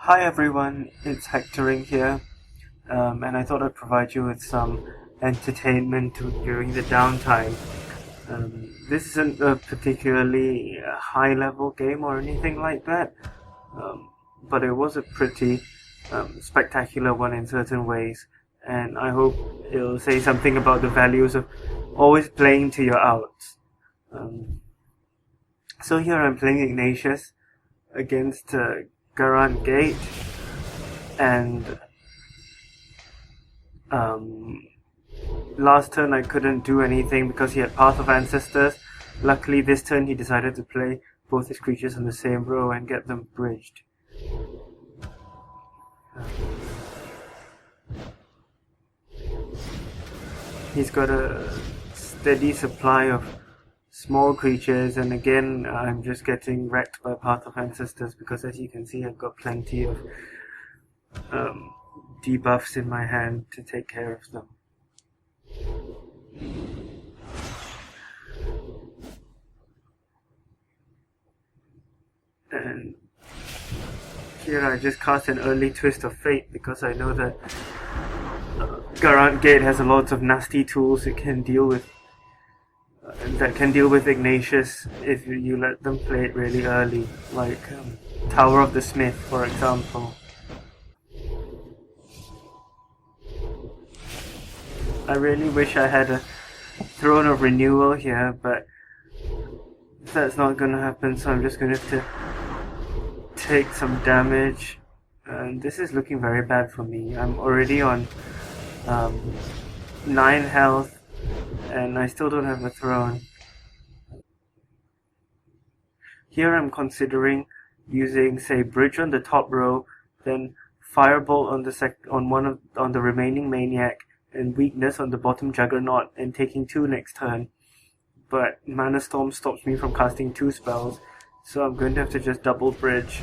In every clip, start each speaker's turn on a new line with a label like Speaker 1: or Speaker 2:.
Speaker 1: Hi everyone, it's hectoring here, and I thought I'd provide you with some entertainment during the downtime. This isn't a particularly high-level game or anything like that, but it was a pretty spectacular one in certain ways, and I hope it'll say something about the values of always playing to your outs. Um, so here I'm playing Ignatius against Garant Gate, and Um, last turn I couldn't do anything because he had Path of Ancestors. Luckily this turn he decided to play both his creatures in the same row and get them bridged. He's got a steady supply of small creatures, and again I'm just getting wrecked by Path of Ancestors because, as you can see, I've got plenty of um, debuffs in my hand to take care of them. And here I just cast an early Twist of Fate because I know that Garant Gate has a lot of nasty tools it can deal with that can deal with Ignatius if you let them play it really early, like Tower of the Smith, for example. I really wish I had a Throne of Renewal here, but that's not gonna happen, so I'm just gonna have to take some damage. And this is looking very bad for me. I'm already on 9 health, and I still don't have a throne. Here I'm considering using, say, Bridge on the top row, then Firebolt on the remaining Maniac, and Weakness on the bottom Juggernaut, and taking 2 next turn. But Mana Storm stops me from casting 2 spells, so I'm going to have to just double Bridge.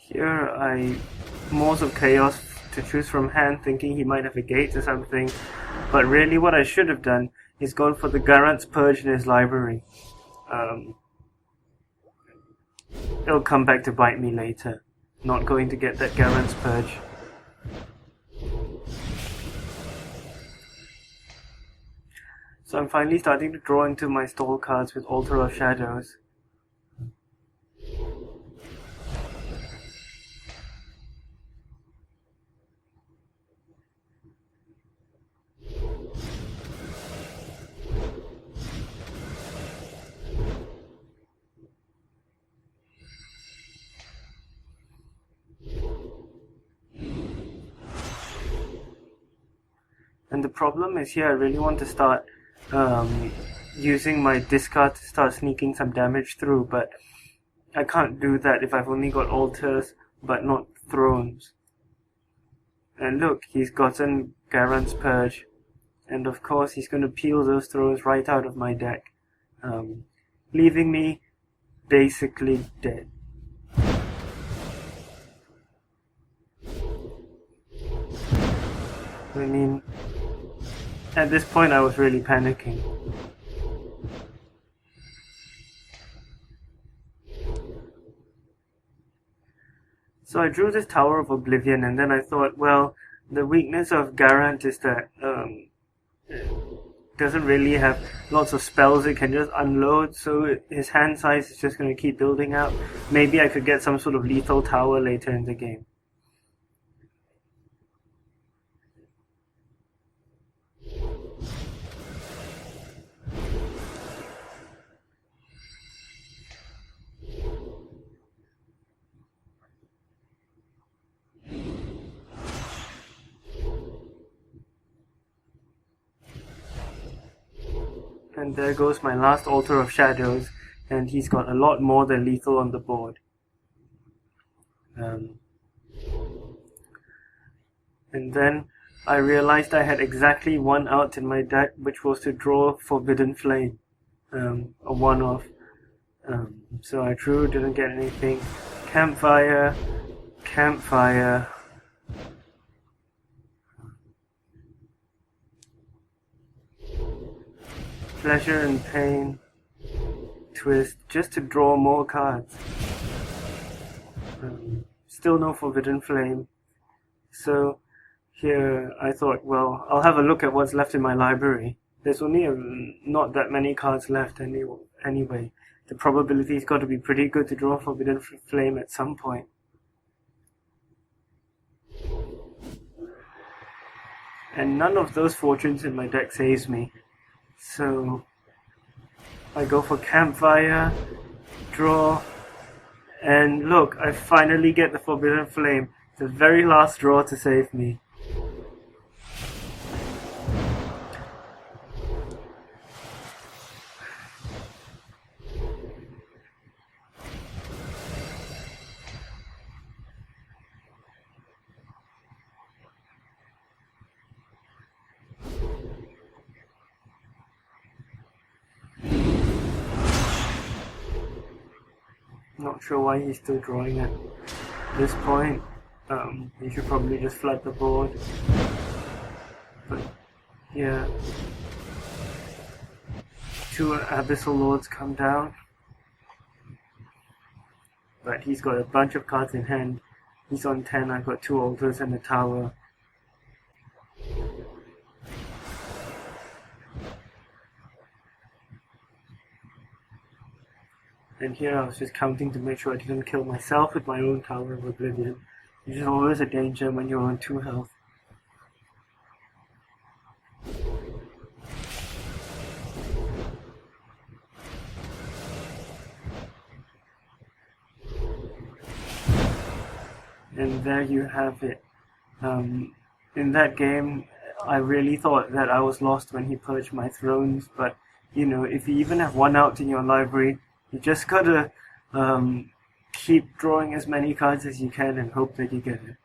Speaker 1: Here I Moors of Chaos to choose from hand, thinking he might have a gate or something, but really what I should have done is gone for the Garant's Purge in his library. It'll come back to bite me later. Not going to get that Garant's Purge. So I'm finally starting to draw into my stall cards with Altar of Shadows. And the problem is here I really want to start using my discard to start sneaking some damage through, but I can't do that if I've only got altars but not thrones. And look, he's gotten Garant's Purge, and of course he's going to peel those thrones right out of my deck, leaving me basically dead. I mean, at this point I was really panicking. So I drew this Tower of Oblivion, and then I thought, well, the weakness of Garant is that it doesn't really have lots of spells it can just unload, so his hand size is just going to keep building up. Maybe I could get some sort of lethal tower later in the game. and there goes my last Altar of Shadows, and he's got a lot more than lethal on the board. And then I realized I had exactly one out in my deck, which was to draw Forbidden Flame, a one-off. So I drew, didn't get anything. Campfire, Campfire. Pleasure and Pain, Twist, just to draw more cards. Still no Forbidden Flame. So here I thought, well, I'll have a look at what's left in my library. There's only not that many cards left anyway. The probability's got to be pretty good to draw Forbidden Flame at some point. And none of those fortunes in my deck saves me. So I go for Campfire, draw, and look, I finally get the Forbidden Flame. The very last draw to save me. Not sure why he's still drawing at this point. He should probably just flood the board. But yeah, 2 Abyssal Lords come down. But he's got a bunch of cards in hand. He's on 10, I've got 2 Altars and a Tower. And here I was just counting to make sure I didn't kill myself with my own Tower of Oblivion, which is always a danger when you're on 2 health. And there you have it. In that game, I really thought that I was lost when he purged my thrones, but you know, if you even have 1 out in your library, you just gotta keep drawing as many cards as you can and hope that you get it.